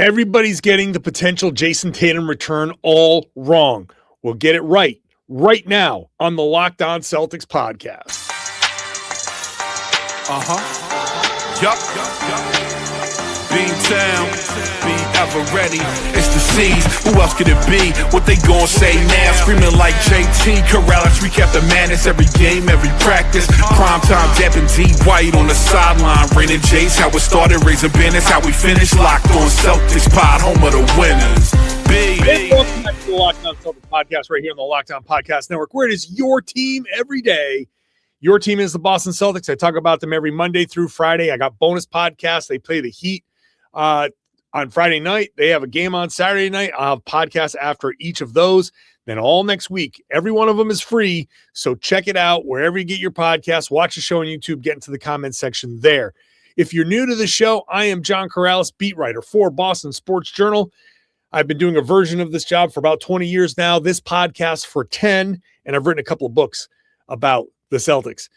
Everybody's getting the potential Jayson Tatum return all wrong. We'll get it right now on the Locked On Celtics podcast. Beantown, be ever ready. It's the C's. Who else could it be? What they gon' say now? Screaming like JT. Karalis recap the madness every game, every practice. Primetime Depp and D White on the sideline. Raining J's, how it started, raising business, how we finished. Locked On Celtics pod, home of the winners. Welcome back to the Locked On Celtics podcast right here on the Locked On Podcast Network, where it is your team every day. Your team is the Boston Celtics. I talk about them every Monday through Friday. I got bonus podcasts. They play the Heat on Friday night. They have a game on Saturday night. I'll have podcasts after each of those. Then all next week, every one of them is free. So check it out wherever you get your podcasts. Watch the show on YouTube. Get into the comment section there. If you're new to the show, I am John Karalis, beat writer for Boston Sports Journal. I've been doing a version of this job for about 20 years now. This podcast for 10, and I've written a couple of books about the Celtics.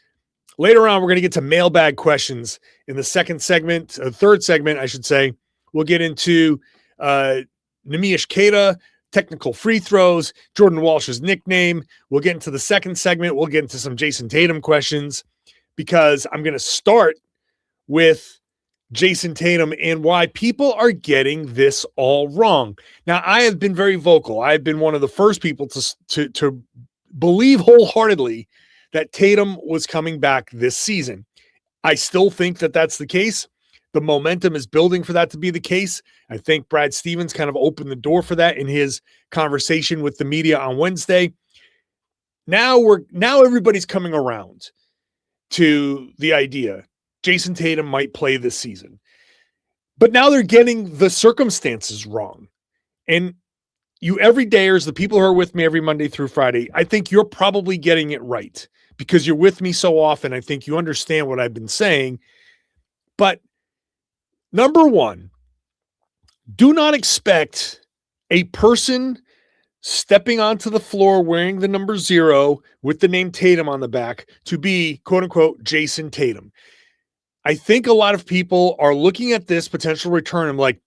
Later on, we're going to get to mailbag questions in the third segment, I should say. We'll get into Neemias Queta, technical free throws, Jordan Walsh's nickname. We'll get into the second segment. We'll get into some Jayson Tatum questions because I'm going to start with Jayson Tatum and why people are getting this all wrong. Now, I have been very vocal. I have been one of the first people to believe wholeheartedly that Tatum was coming back this season. I still think that that's the case. The momentum is building for that to be the case. I think Brad Stevens kind of opened the door for that in his conversation with the media on Wednesday. Now everybody's coming around to the idea Jayson Tatum might play this season. But now they're getting the circumstances wrong. And you everydayers, the people who are with me every Monday through Friday, I think you're probably getting it right because you're with me so often. I think you understand what I've been saying. But number one, do not expect a person stepping onto the floor wearing the number 0 with the name Tatum on the back to be, quote unquote, Jayson Tatum. I think a lot of people are looking at this potential return and like,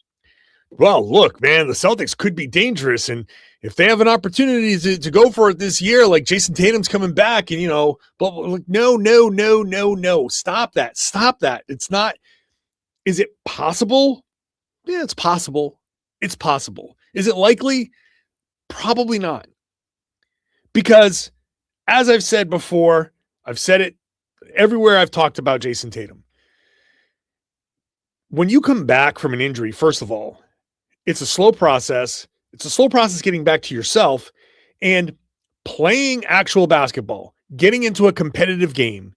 well, look, man, the Celtics could be dangerous. And if they have an opportunity to go for it this year, like Jayson Tatum's coming back and, but like, no. Stop that. It's not. Is it possible? Yeah, it's possible. It's possible. Is it likely? Probably not. Because as I've said before, I've said it everywhere I've talked about Jayson Tatum. When you come back from an injury, first of all, it's a slow process. It's a slow process getting back to yourself and playing actual basketball, getting into a competitive game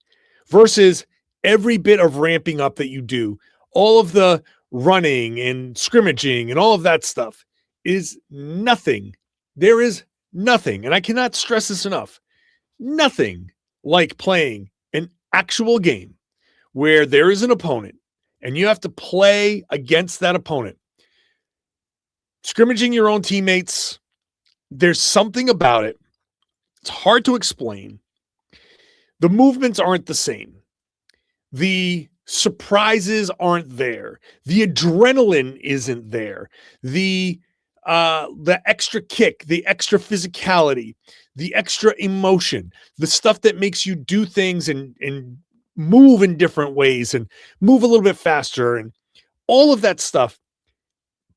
versus every bit of ramping up that you do, all of the running and scrimmaging and all of that stuff is nothing. There is nothing, and I cannot stress this enough, nothing like playing an actual game where there is an opponent and you have to play against that opponent. Scrimmaging your own teammates, there's something about it. It's hard to explain. The movements aren't the same. The surprises aren't there. The adrenaline isn't there. The extra kick, the extra physicality, the extra emotion, the stuff that makes you do things and move in different ways and move a little bit faster and all of that stuff.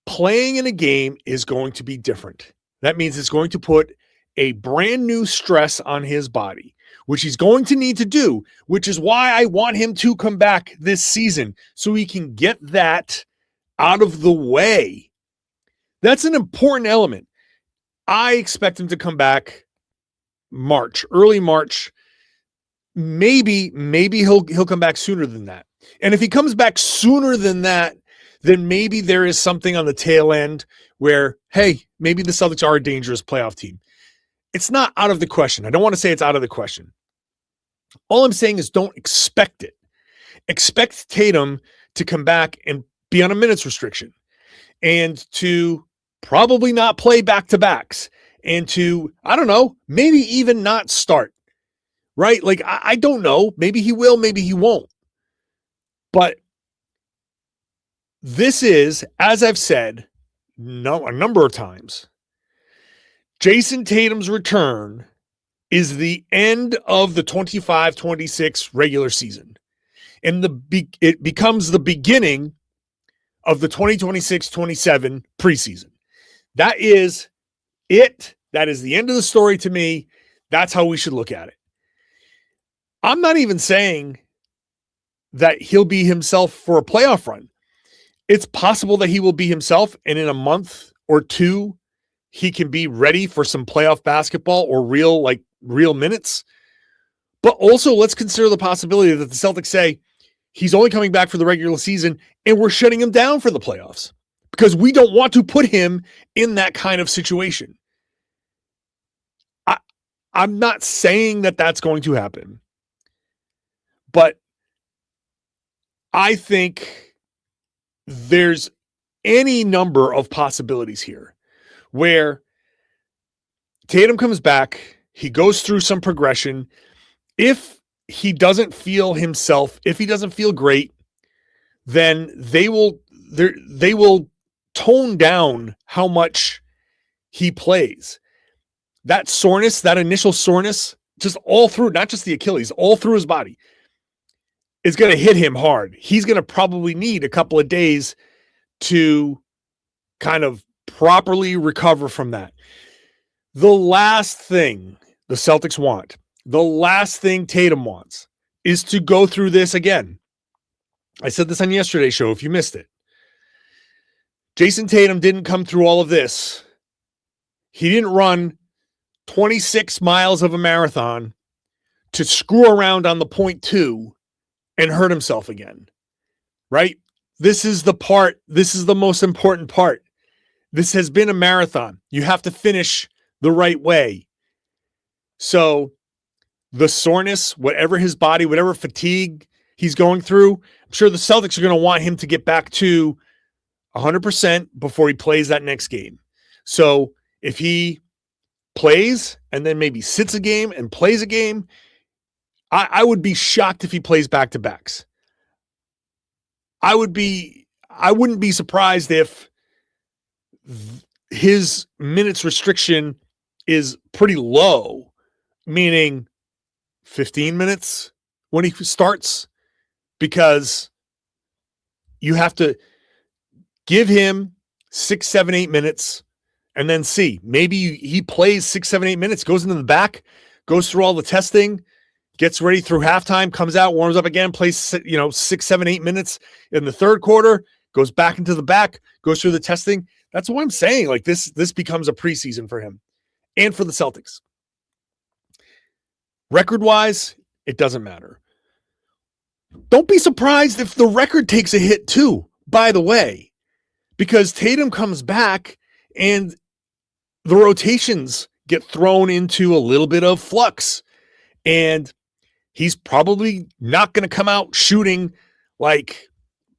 Playing in a game is going to be different. That means it's going to put a brand new stress on his body, which he's going to need to do, which is why I want him to come back this season so he can get that out of the way. That's an important element. I expect him to come back early March. Maybe he'll come back sooner than that. And if he comes back sooner than that, then maybe there is something on the tail end where, hey, maybe the Celtics are a dangerous playoff team. It's not out of the question. I don't want to say it's out of the question. All I'm saying is don't expect it. Expect Tatum to come back and be on a minutes restriction and to probably not play back-to-backs and to, I don't know, maybe even not start, right? Like, I don't know. Maybe he will, maybe he won't. But this is, as I've said, a number of times. Jayson Tatum's return is the end of the 25-26 regular season. And it becomes the beginning of the 2026-27 preseason. That is it. That is the end of the story to me. That's how we should look at it. I'm not even saying that he'll be himself for a playoff run. It's possible that he will be himself, and in a month or two, he can be ready for some playoff basketball or real minutes. But also, let's consider the possibility that the Celtics say he's only coming back for the regular season and we're shutting him down for the playoffs because we don't want to put him in that kind of situation. I'm not saying that that's going to happen, but I think there's any number of possibilities here where Tatum comes back, he goes through some progression. If he doesn't feel himself, if he doesn't feel great, then they will tone down how much he plays. That soreness, that initial soreness, just all through, not just the Achilles, all through his body, is going to hit him hard. He's going to probably need a couple of days to kind of properly recover from that. The last thing the Celtics want, the last thing Tatum wants, is to go through this again. I said this on yesterday's show if you missed it. Jayson Tatum didn't come through all of this. He didn't run 26 miles of a marathon to screw around on the point 2 and hurt himself again, right? This is the most important part. This has been a marathon. You have to finish the right way. So the soreness, whatever his body, whatever fatigue he's going through, I'm sure the Celtics are going to want him to get back to 100% before he plays that next game. So if he plays and then maybe sits a game and plays a game, I would be shocked if he plays back-to-backs. I wouldn't be surprised if his minutes restriction is pretty low, meaning 15 minutes when he starts, because you have to give him 6, 7, 8 minutes and then see. Maybe he plays 6, 7, 8 minutes, goes into the back, goes through all the testing, gets ready through halftime, comes out, warms up again, plays 6, 7, 8 minutes in the third quarter, goes back into the back, goes through the testing. That's what I'm saying. Like this becomes a preseason for him and for the Celtics. Record-wise, it doesn't matter. Don't be surprised if the record takes a hit too, by the way, because Tatum comes back and the rotations get thrown into a little bit of flux, and he's probably not going to come out shooting like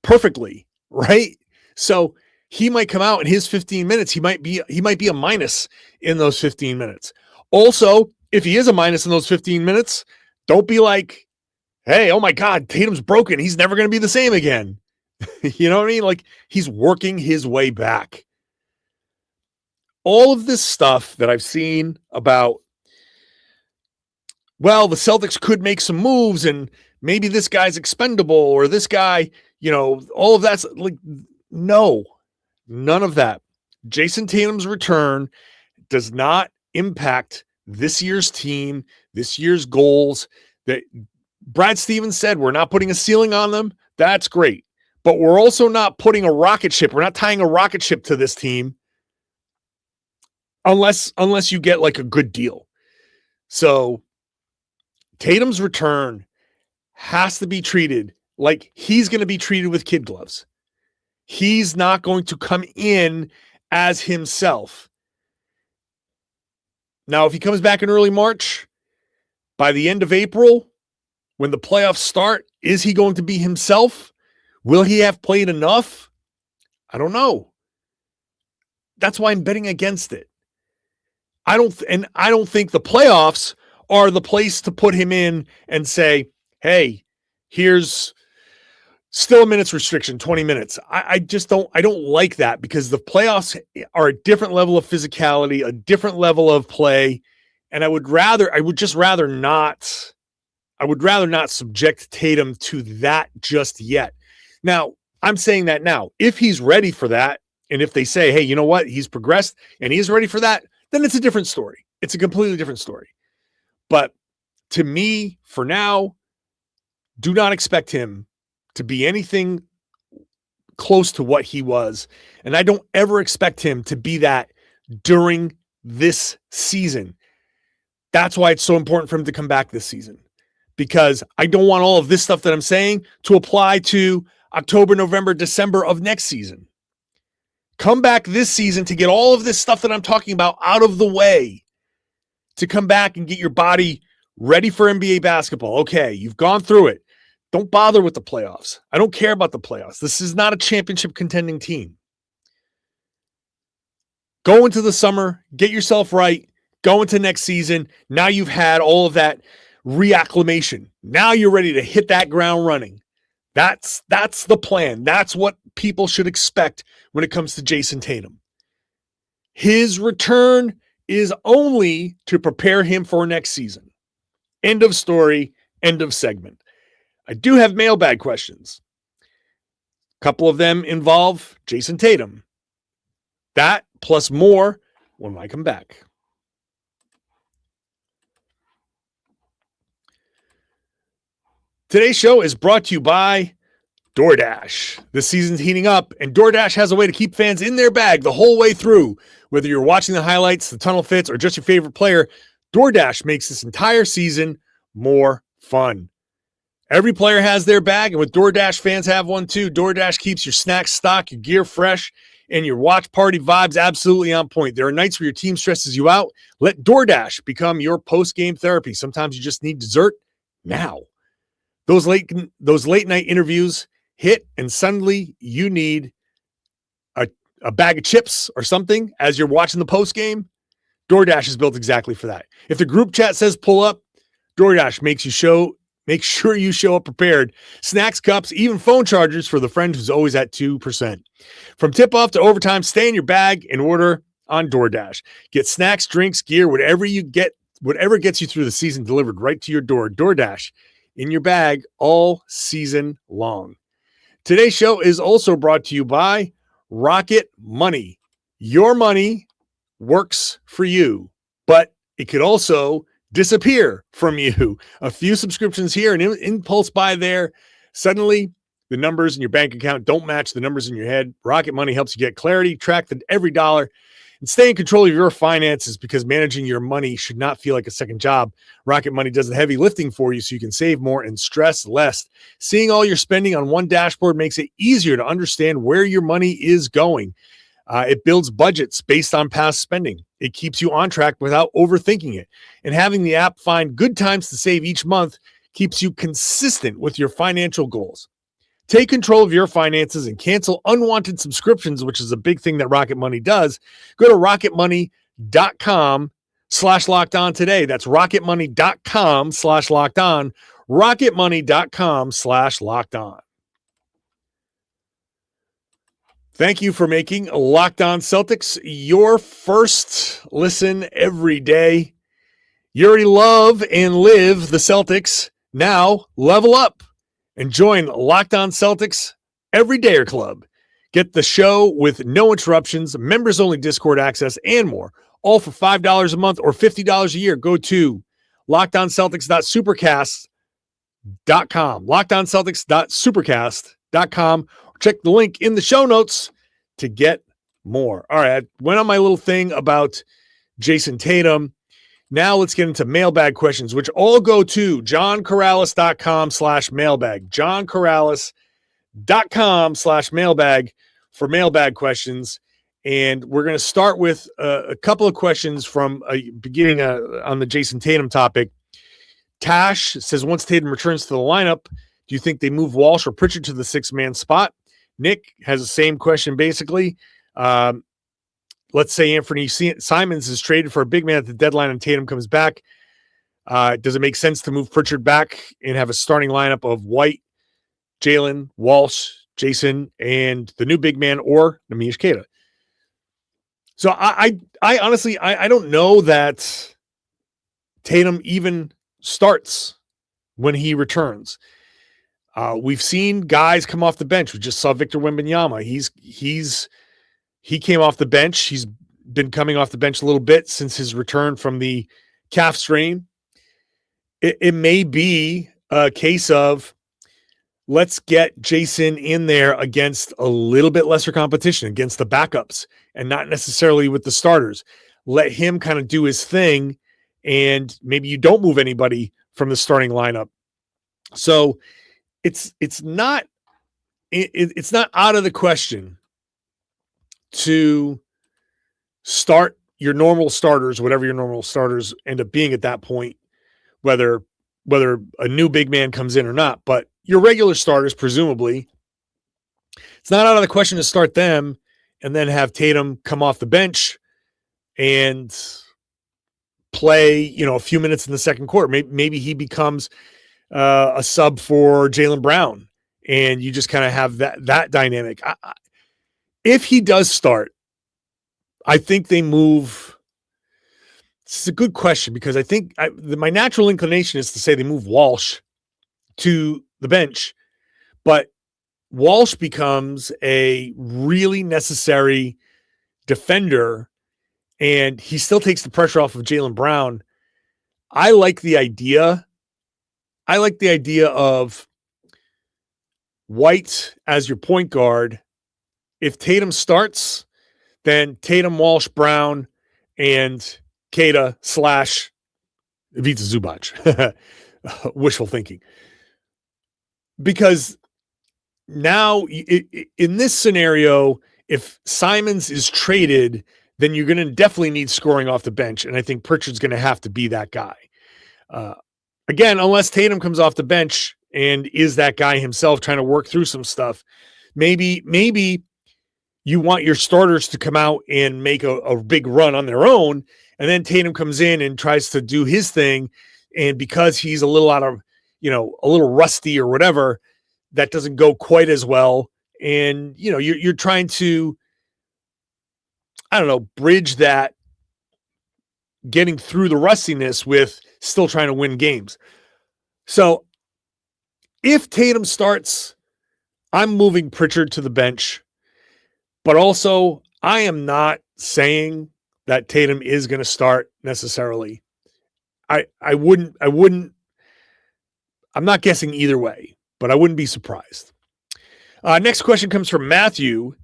perfectly, right? So he might come out in his 15 minutes. He might be a minus in those 15 minutes. Also, if he is a minus in those 15 minutes, don't be like, hey, oh my God, Tatum's broken. He's never going to be the same again. You know what I mean? Like, he's working his way back. All of this stuff that I've seen about, well, the Celtics could make some moves and maybe this guy's expendable or this guy, all of that's like, no, none of that. Jayson Tatum's return does not impact this year's team, this year's goals. That Brad Stevens said, we're not putting a ceiling on them. That's great. But we're also not putting a rocket ship. We're not tying a rocket ship to this team unless you get like a good deal. So Tatum's return has to be treated like he's going to be treated with kid gloves. He's not going to come in as himself. Now, if he comes back in early March, by the end of April, when the playoffs start, is he going to be himself? Will he have played enough? I don't know. That's why I'm betting against it. I don't think the playoffs are the place to put him in and say, hey, here's Still a minutes restriction, 20 minutes. I don't like that because the playoffs are a different level of physicality, a different level of play. And I would rather not subject Tatum to that just yet. Now, I'm saying that now. If he's ready for that, and if they say, hey, you know what, he's progressed and he's ready for that, then it's a different story. It's a completely different story. But to me, for now, do not expect him to be anything close to what he was. And I don't ever expect him to be that during this season. That's why it's so important for him to come back this season, because I don't want all of this stuff that I'm saying to apply to October, November, December of next season. Come back this season to get all of this stuff that I'm talking about out of the way, to come back and get your body ready for NBA basketball. Okay, you've gone through it. Don't bother with the playoffs. I don't care about the playoffs. This is not a championship contending team. Go into the summer, get yourself right, go into next season. Now you've had all of that reacclimation. Now you're ready to hit that ground running. That's the plan. That's what people should expect when it comes to Jayson Tatum. His return is only to prepare him for next season. End of story, end of segment. I do have mailbag questions. A couple of them involve Jayson Tatum. That plus more when I come back. Today's show is brought to you by DoorDash. This season's heating up, and DoorDash has a way to keep fans in their bag the whole way through. Whether you're watching the highlights, the tunnel fits, or just your favorite player, DoorDash makes this entire season more fun. Every player has their bag, and with DoorDash, fans have one too. DoorDash keeps your snacks stocked, your gear fresh, and your watch party vibes absolutely on point. There are nights where your team stresses you out. Let DoorDash become your post-game therapy. Sometimes you just need dessert now. Those late night interviews hit, and suddenly you need a bag of chips or something as you're watching the post-game. DoorDash is built exactly for that. If the group chat says pull up, DoorDash make sure you show up prepared. Snacks, cups, even phone chargers for the friend who's always at 2%. From tip-off to overtime, stay in your bag and order on DoorDash. Get snacks, drinks, gear, whatever gets you through the season delivered right to your door. DoorDash in your bag all season long. Today's show is also brought to you by Rocket Money. Your money works for you, but it could also disappear from you. A few subscriptions here, an impulse buy there. Suddenly, the numbers in your bank account don't match the numbers in your head. Rocket Money helps you get clarity, track every dollar, and stay in control of your finances, because managing your money should not feel like a second job. Rocket Money does the heavy lifting for you so you can save more and stress less. Seeing all your spending on one dashboard makes it easier to understand where your money is going. It builds budgets based on past spending. It keeps you on track without overthinking it. And having the app find good times to save each month keeps you consistent with your financial goals. Take control of your finances and cancel unwanted subscriptions, which is a big thing that Rocket Money does. Go to rocketmoney.com/lockedon today. That's rocketmoney.com/lockedon. rocketmoney.com/lockedon. Thank you for making Locked On Celtics your first listen every day. You already love and live the Celtics. Now level up and join Locked On Celtics Everydayer Club. Get the show with no interruptions, members-only Discord access, and more. All for $5 a month or $50 a year. Go to LockedOnCeltics.supercast.com. LockedOnCeltics.supercast.com. Check the link in the show notes to get more. All right, I went on my little thing about Jayson Tatum. Now let's get into mailbag questions, which all go to johnkaralis.com/mailbag. johnkaralis.com/mailbag for mailbag questions. And we're going to start with a couple of questions from beginning on the Jayson Tatum topic. Tash says, once Tatum returns to the lineup, do you think they move Walsh or Pritchard to the six-man spot? Nick has the same question, basically. Let's say Anthony Simons is traded for a big man at the deadline and Tatum comes back. Does it make sense to move Pritchard back and have a starting lineup of White, Jaylen, Walsh, Jayson, and the new big man or Neemias Queta. So I honestly, I don't know that Tatum even starts when he returns. We've seen guys come off the bench. We just saw Victor Wembanyama. He came off the bench. He's been coming off the bench a little bit since his return from the calf strain. It may be a case of let's get Jayson in there against a little bit lesser competition, against the backups and not necessarily with the starters. Let him kind of do his thing, and maybe you don't move anybody from the starting lineup. So it's not out of the question to start your normal starters, whatever your normal starters end up being at that point, whether a new big man comes in or not. But your regular starters, presumably, it's not out of the question to start them and then have Tatum come off the bench and play, a few minutes in the second quarter. Maybe he becomes a sub for Jaylen Brown, and you just kind of have that dynamic. If he does start, I think they move. It's a good question because I think my natural inclination is to say they move Walsh to the bench, but Walsh becomes a really necessary defender, and he still takes the pressure off of Jaylen Brown. I like the idea of White as your point guard. If Tatum starts, then Tatum, Walsh, Brown, and Queta / Ivica Zubac. Wishful thinking. Because now, in this scenario, if Simons is traded, then you're going to definitely need scoring off the bench, and I think Pritchard's going to have to be that guy. Again, unless Tatum comes off the bench and is that guy himself trying to work through some stuff, maybe you want your starters to come out and make a big run on their own, and then Tatum comes in and tries to do his thing, and because he's a little out of, a little rusty or whatever, that doesn't go quite as well, and you're trying to, I don't know, bridge that getting through the rustiness with still trying to win games. So if Tatum starts, I'm moving Pritchard to the bench, but also I am not saying that Tatum is going to start necessarily. I'm not guessing either way, but I wouldn't be surprised. Next question comes from Matthew,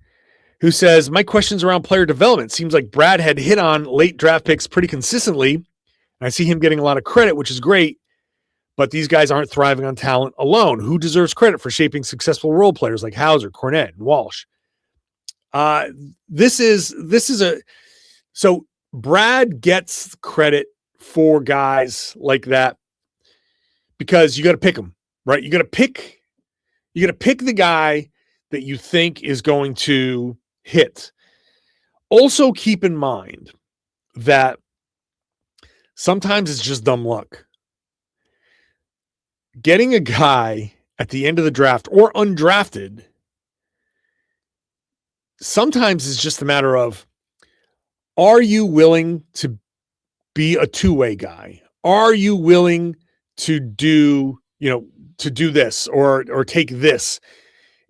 who says, my question's around player development. Seems like Brad had hit on late draft picks pretty consistently. I see him getting a lot of credit, which is great, but these guys aren't thriving on talent alone. Who deserves credit for shaping successful role players like Hauser, Kornet, and Walsh? So Brad gets credit for guys like that because you got to pick them, right? You got to pick the guy that you think is going to hit. Also keep in mind that sometimes it's just dumb luck. Getting a guy at the end of the draft or undrafted sometimes it's just a matter of, are you willing to be a two-way guy? Are you willing to do this or take this?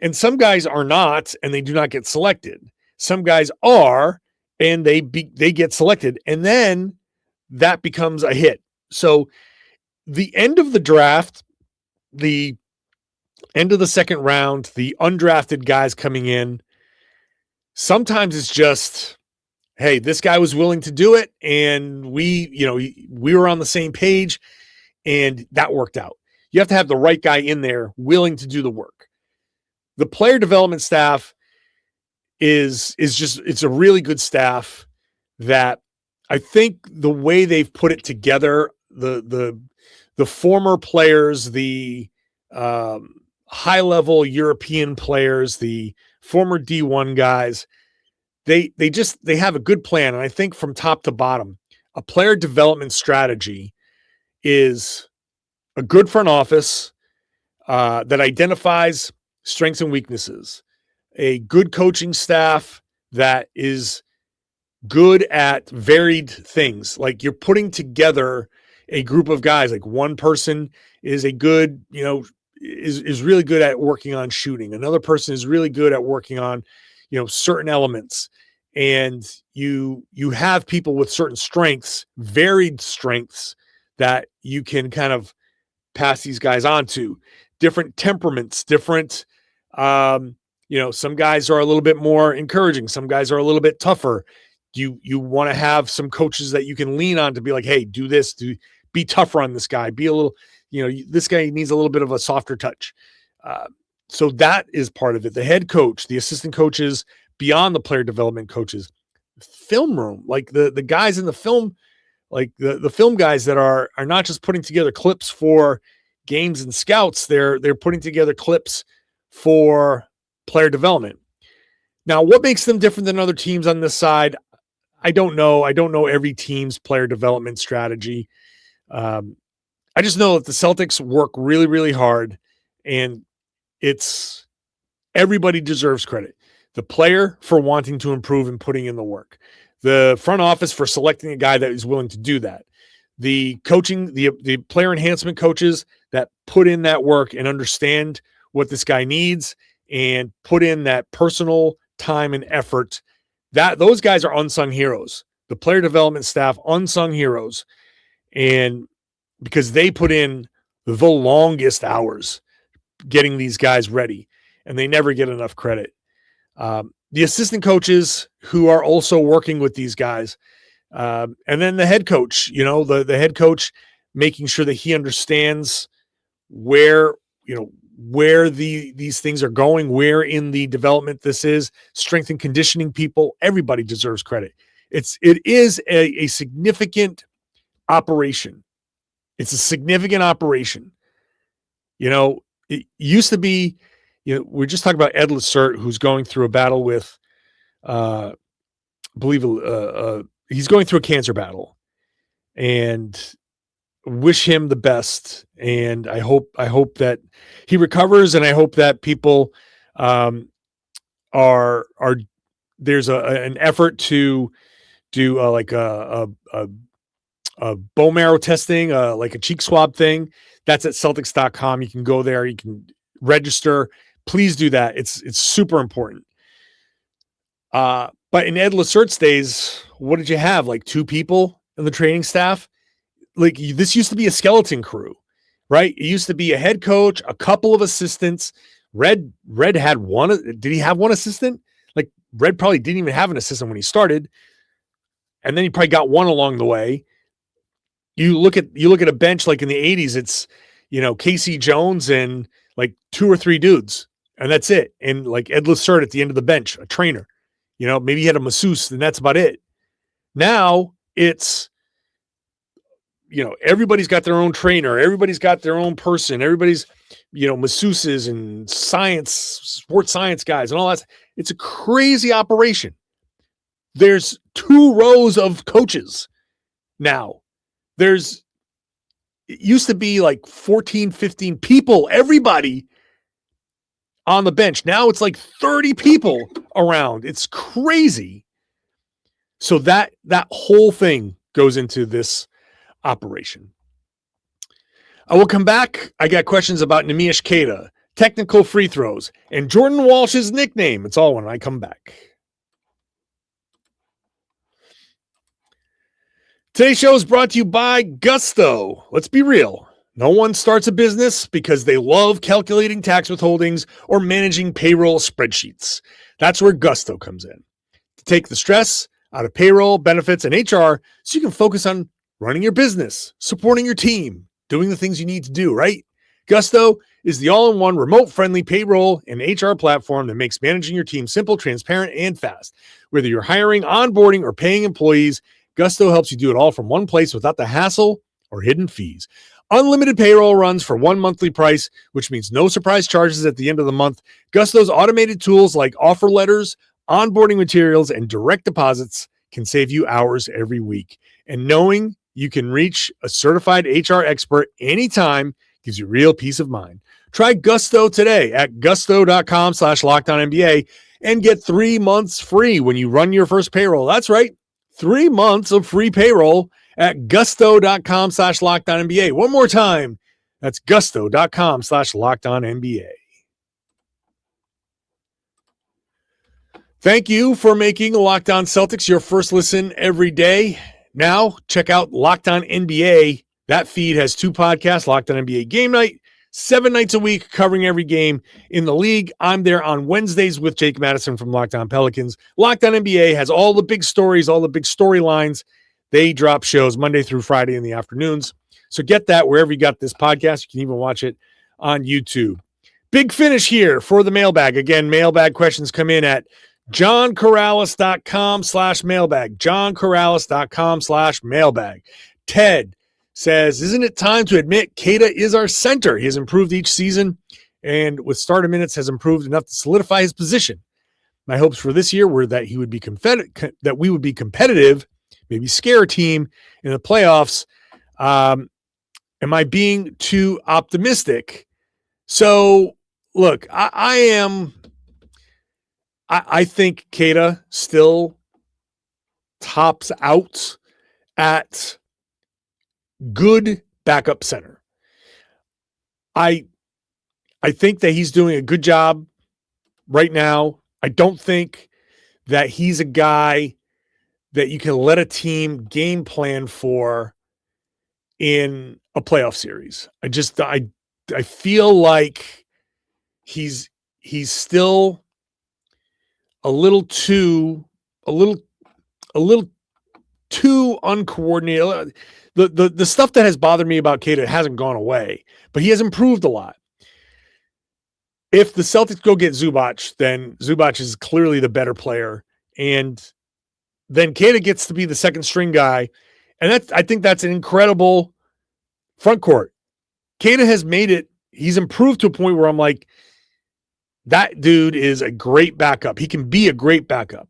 And some guys are not, and they do not get selected. Some guys are, and they get selected, and then that becomes a hit. So the end of the draft, the end of the second round, the undrafted guys coming in, sometimes it's just, hey, this guy was willing to do it, and we were on the same page, and that worked out. You have to have the right guy in there willing to do the work. The player development staff is just, it's a really good staff that I think the way they've put it together, the former players, the high-level European players, the former D1 guys, they have a good plan. And I think from top to bottom, a player development strategy is a good front office that identifies strengths and weaknesses, a good coaching staff that is good at varied things. Like you're putting together a group of guys, like one person is a good, is really good at working on shooting. Another person is really good at working on, certain elements. And you have people with certain strengths, varied strengths that you can kind of pass these guys on to. Different temperaments, different, some guys are a little bit more encouraging. Some guys are a little bit tougher. You want to have some coaches that you can lean on to be like, hey, do this, be tougher on this guy, be a little, this guy needs a little bit of a softer touch. So that is part of it. The head coach, the assistant coaches, beyond the player development coaches, film room, like the guys in the film, like the film guys that are not just putting together clips for games and scouts, they're putting together clips for player development. Now, what makes them different than other teams on this side? I don't know. I don't know every team's player development strategy. I just know that the Celtics work really, really hard, and everybody deserves credit. The player for wanting to improve and putting in the work. The front office for selecting a guy that is willing to do that. The coaching, the player enhancement coaches that put in that work and understand what this guy needs and put in that personal time and effort. Those guys are unsung heroes. The player development staff, unsung heroes. And because they put in the longest hours getting these guys ready, and they never get enough credit. The assistant coaches who are also working with these guys, and then the head coach, the head coach making sure that he understands where these things are going, where in the development this is, strength and conditioning people. Everybody deserves credit. It is a significant operation. It's a significant operation. It used to be, we're just talking about Ed Lacerte, who's going through a battle with, he's going through a cancer battle, and wish him the best. And I hope that he recovers, and I hope that people are there's an effort to do like a bone marrow testing, like a cheek swab thing. That's at Celtics.com. You can go there. You can register. Please do that. It's super important. But in Ed Lacerte's days, what did you have? Like 2 people in the training staff? Like this used to be a skeleton crew, right? It used to be a head coach, a couple of assistants. Red had one. Did he have one assistant? Like Red probably didn't even have an assistant when he started. And then he probably got one along the way. You look at a bench like in the 80s, it's, Casey Jones and like 2 or 3 dudes, and that's it. And like Ed Lacerte at the end of the bench, a trainer, maybe he had a masseuse, and that's about it. Now it's, everybody's got their own trainer. Everybody's got their own person. Everybody's, masseuses and sports science guys and all that. It's a crazy operation. There's 2 rows of coaches now. It used to be like 14, 15 people, everybody on the bench. Now it's like 30 people around. It's crazy. So that whole thing goes into this operation. I will come back. I got questions about Neemias Queta, technical free throws, and Jordan Walsh's nickname. It's all when I come back. Today's show is brought to you by Gusto. Let's be real. No one starts a business because they love calculating tax withholdings or managing payroll spreadsheets. That's where Gusto comes in. To take the stress out of payroll, benefits, and HR so you can focus on running your business, supporting your team, doing the things you need to do, right? Gusto is the all-in-one remote-friendly payroll and HR platform that makes managing your team simple, transparent, and fast. Whether you're hiring, onboarding, or paying employees, Gusto helps you do it all from one place without the hassle or hidden fees. Unlimited payroll runs for one monthly price, which means no surprise charges at the end of the month. Gusto's automated tools like offer letters, onboarding materials, and direct deposits can save you hours every week. And knowing you can reach a certified HR expert anytime gives you real peace of mind. Try Gusto today at gusto.com/LockedOnNBA and get 3 months free when you run your first payroll. That's right. 3 months of free payroll at gusto.com/LockedOnNBA. One more time. That's gusto.com/LockedOnNBA. Thank you for making Locked On Celtics your first listen every day. Now, check out Locked On NBA. That feed has 2 podcasts, Locked On NBA Game Night, 7 nights a week covering every game in the league. I'm there on Wednesdays with Jake Madison from Locked On Pelicans. Locked On NBA has all the big stories, all the big storylines. They drop shows Monday through Friday in the afternoons. So get that wherever you got this podcast. You can even watch it on YouTube. Big finish here for the mailbag. Again, mailbag questions come in at johnkaralis.com/mailbag. johnkaralis.com/mailbag. Ted says, isn't it time to admit Queta is our center? He has improved each season and with starter minutes has improved enough to solidify his position. My hopes for this year were that we would be competitive, maybe scare a team in the playoffs. Am I being too optimistic? So look, I think Queta still tops out at good backup center. I think that he's doing a good job right now. I don't think that he's a guy that you can let a team game plan for in a playoff series. I feel like he's still a little too uncoordinated. The stuff that has bothered me about Queta hasn't gone away, but he has improved a lot. If the Celtics go get Zubac, then Zubac is clearly the better player, and then Queta gets to be the second string guy, and I think that's an incredible front court. Queta has made it. He's improved to a point where I'm like, that dude is a great backup. He can be a great backup.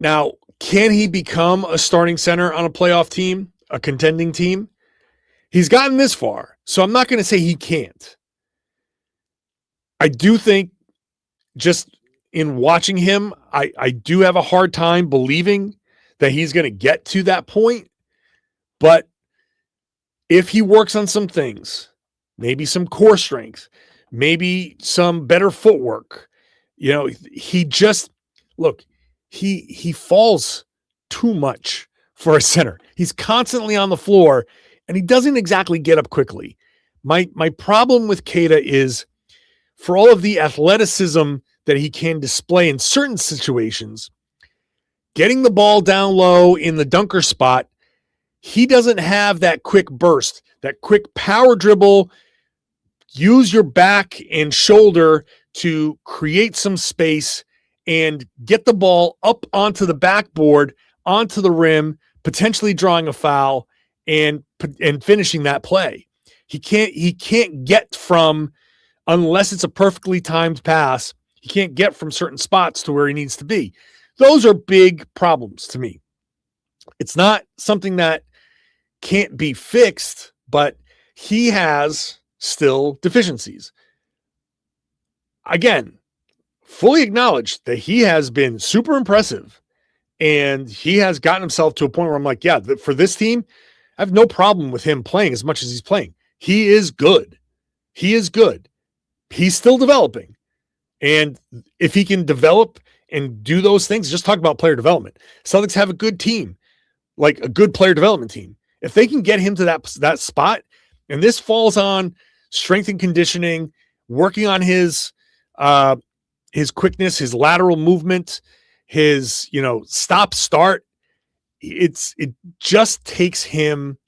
Now, can he become a starting center on a playoff team, a contending team? He's gotten this far, so I'm not going to say he can't. I do think just in watching him, I do have a hard time believing that he's going to get to that point. But if he works on some things, maybe some core strength, maybe some better footwork, he falls too much for a center. He's constantly on the floor and he doesn't exactly get up quickly. My problem with Queta is, for all of the athleticism that he can display in certain situations, getting the ball down low in the dunker spot, he doesn't have that quick burst, that quick power dribble. Use your back and shoulder to create some space and get the ball up onto the backboard, onto the rim, potentially drawing a foul and finishing that play. He can't get from, unless it's a perfectly timed pass, he can't get from certain spots to where he needs to be. Those are big problems to me. It's not something that can't be fixed, but he has still deficiencies. Again, fully acknowledge that he has been super impressive and he has gotten himself to a point where I'm like, yeah, for this team, I have no problem with him playing as much as he's playing. He is good. He is good. He's still developing. And if he can develop and do those things, just talk about player development. Celtics have a good team, like a good player development team. If they can get him to that spot, and this falls on strength and conditioning, working on his quickness, his lateral movement, his stop start, it just takes him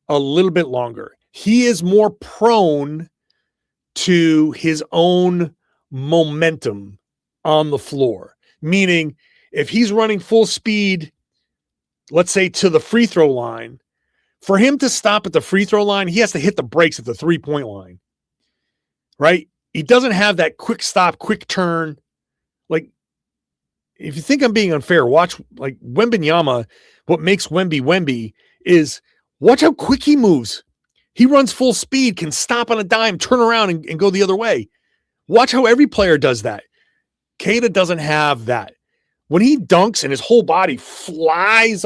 a little bit longer. He is more prone to his own momentum on the floor, meaning if he's running full speed, let's say to the free throw line, for him to stop at the free throw line, he has to hit the brakes at the 3-point line, right? He doesn't have that quick stop, quick turn. Like, if you think I'm being unfair, watch like Wembanyama. What makes Wemby is watch how quick he moves. He runs full speed, can stop on a dime, turn around and go the other way. Watch how every player does that. Queta doesn't have that. When he dunks and his whole body flies,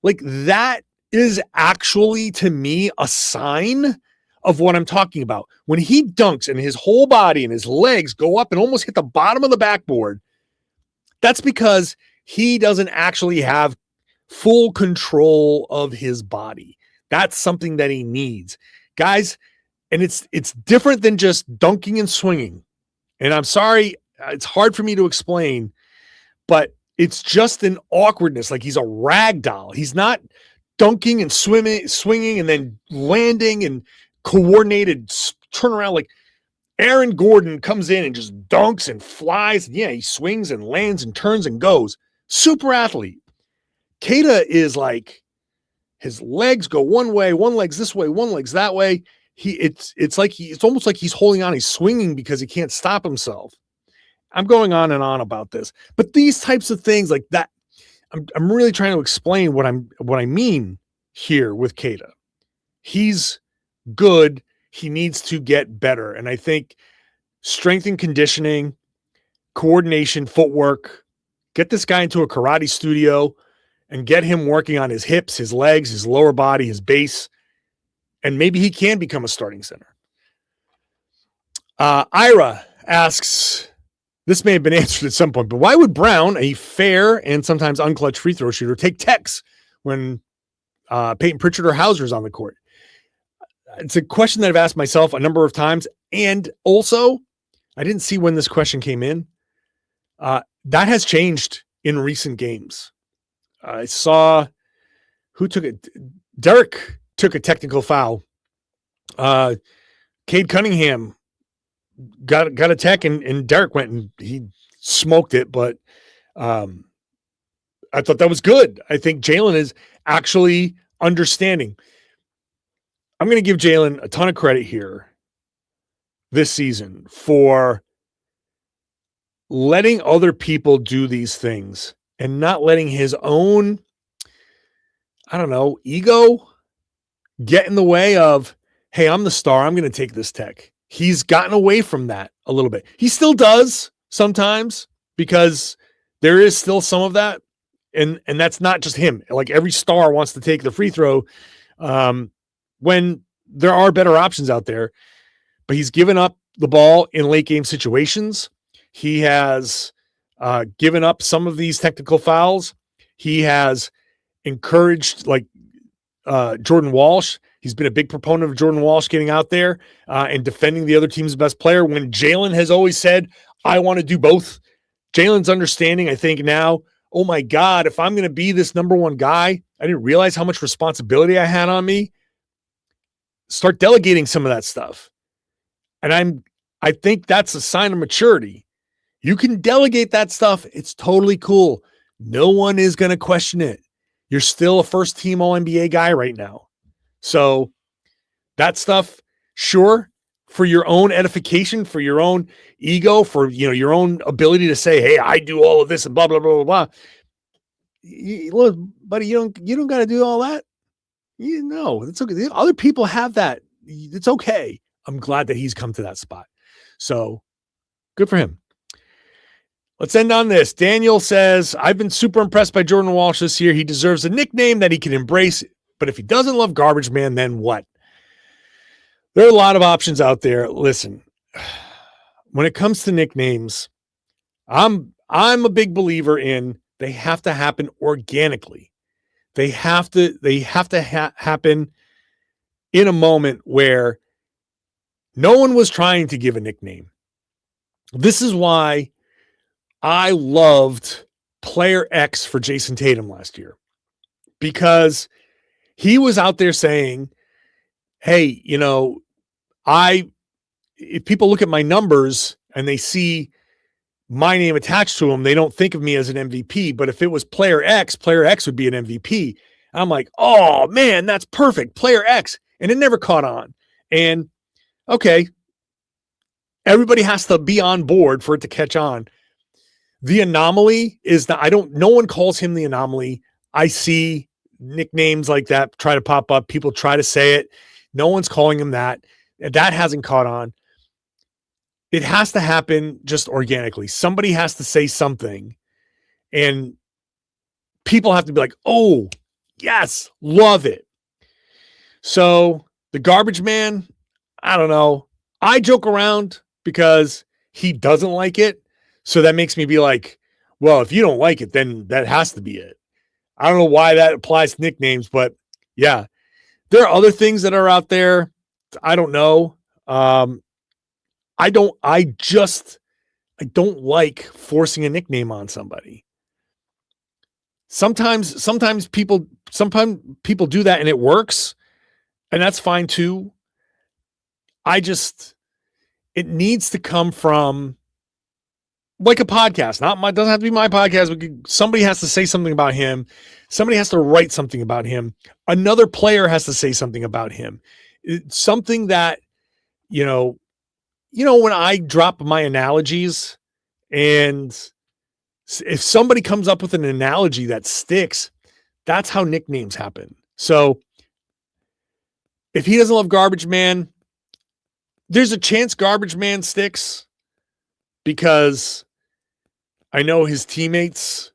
like that is actually, to me, a sign of what I'm talking about. When he dunks and his whole body and his legs go up and almost hit the bottom of the backboard, that's because he doesn't actually have full control of his body. That's something that he needs. Guys, and it's different than just dunking and swinging. And I'm sorry, it's hard for me to explain, but it's just an awkwardness. Like he's a rag doll. He's not dunking and swinging and then landing and coordinated turn around. Like Aaron Gordon comes in and just dunks and flies. And yeah, he swings and lands and turns and goes. Super athlete. Queta is like his legs go one way, one leg's this way, one leg's that way. It's almost like he's holding on. He's swinging because he can't stop himself. I'm going on and on about this, but these types of things like that, I'm really trying to explain what I mean here with Queta. He's good. He needs to get better. And I think strength and conditioning, coordination, footwork, get this guy into a karate studio and get him working on his hips, his legs, his lower body, his base, and maybe he can become a starting center. Ira asks, this may have been answered at some point, but why would Brown, a fair and sometimes unclutch free throw shooter, take techs when Payton Pritchard or Hauser is on the court? It's a question that I've asked myself a number of times. And also, I didn't see when this question came in. That has changed in recent games. I saw who took it. Derek took a technical foul. Cade Cunningham got a tech and Derek went and he smoked it. But I thought that was good. I think Jaylen is actually understanding. I'm going to give Jaylen a ton of credit here this season for letting other people do these things and not letting his own, ego get in the way of, hey, I'm the star. I'm going to take this tech. He's gotten away from that a little bit. He still does sometimes because there is still some of that. And that's not just him. Like every star wants to take the free throw when there are better options out there. But he's given up the ball in late game situations. He has given up some of these technical fouls. He has encouraged Jordan Walsh. He's been a big proponent of Jordan Walsh getting out there and defending the other team's best player when Jaylen has always said, I want to do both. Jaylen's understanding, I think now, oh my God, if I'm going to be this number one guy, I didn't realize how much responsibility I had on me. Start delegating some of that stuff. And I think that's a sign of maturity. You can delegate that stuff. It's totally cool. No one is going to question it. You're still a first team All-NBA guy right now. So that stuff, sure, for your own edification, for your own ego, for your own ability to say, hey, I do all of this and blah, blah, blah, blah, blah. Look, buddy, you don't got to do all that. It's okay. Other people have that. It's okay. I'm glad that he's come to that spot. So good for him. Let's end on this. Daniel says, I've been super impressed by Jordan Walsh this year. He deserves a nickname that he can embrace. But if he doesn't love Garbage Man, then what? There are a lot of options out there. Listen, when it comes to nicknames, I'm a big believer in they have to happen organically. They have to happen in a moment where no one was trying to give a nickname. This is why I loved Player X for Jayson Tatum last year, because he was out there saying, hey, if people look at my numbers and they see my name attached to them, they don't think of me as an MVP. But if it was Player X would be an MVP. I'm like, oh man, that's perfect. Player X. And it never caught on. And okay, everybody has to be on board for it to catch on. The anomaly is that no one calls him the anomaly. I see nicknames like that try to pop up. People try to say it. No one's calling him that. That hasn't caught on. It has to happen just organically. Somebody has to say something, and people have to be like, oh, yes, love it. So the garbage man, I don't know. I joke around because he doesn't like it. So that makes me be like, well, if you don't like it, then that has to be it. I don't know why that applies to nicknames, but yeah, there are other things that are out there. I don't know. I don't like forcing a nickname on somebody. Sometimes people do that and it works, and that's fine too. It needs to come from like a podcast. Doesn't have to be my podcast. Somebody has to say something about him. Somebody has to write something about him. Another player has to say something about him. It's something that, when I drop my analogies, and if somebody comes up with an analogy that sticks, that's how nicknames happen. So if he doesn't love Garbage Man, there's a chance Garbage Man sticks, because I know his teammates,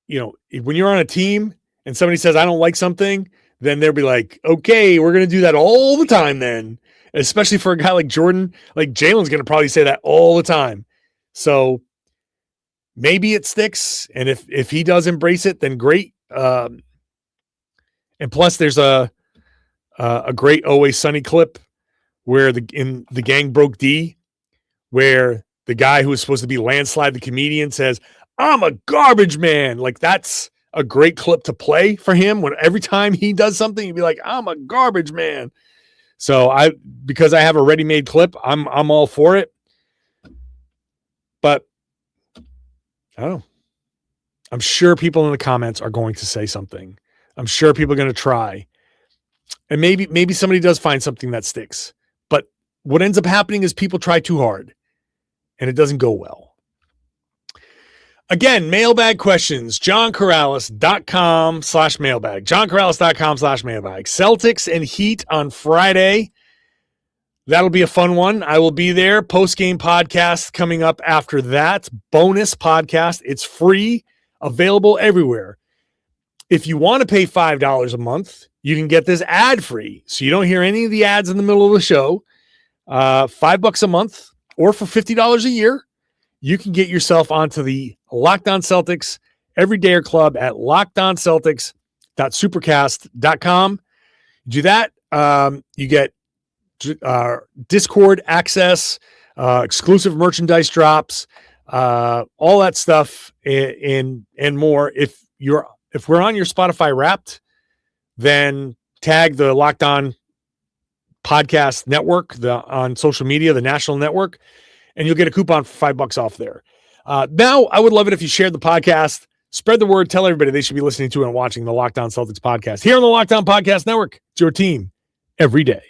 when you're on a team and somebody says, I don't like something, then they'll be like, okay, we're going to do that all the time then. Especially for a guy like Jordan, like Jaylen's going to probably say that all the time. So maybe it sticks. And if he does embrace it, then great. And plus there's a great Always Sunny clip where the gang broke D, where the guy who was supposed to be Landslide, the comedian, says, I'm a garbage man. Like, that's a great clip to play for him. When every time he does something, he'd be like, I'm a garbage man. So because I have a ready-made clip, I'm all for it. But I don't know. I'm sure people in the comments are going to say something. I'm sure people are going to try. And maybe somebody does find something that sticks. But what ends up happening is people try too hard, and it doesn't go well. Again, mailbag questions, johnkaralis.com/mailbag, johnkaralis.com/mailbag. Celtics and Heat on Friday. That'll be a fun one. I will be there. Post-game podcast coming up after that. Bonus podcast. It's free, available everywhere. If you want to pay $5 a month, you can get this ad-free, so you don't hear any of the ads in the middle of the show. $5 a month, or for $50 a year, you can get yourself onto the Locked On Celtics Everydayer Club at lockedonceltics.supercast.com. Do that. You get Discord access, exclusive merchandise drops, all that stuff, and more. If we're on your Spotify Wrapped, then tag the Locked On Podcast Network on social media, the national network, and you'll get a coupon for $5 off there. Now, I would love it if you shared the podcast, spread the word, tell everybody they should be listening to and watching the Locked On Celtics podcast here on the Locked On Podcast Network. It's your team every day.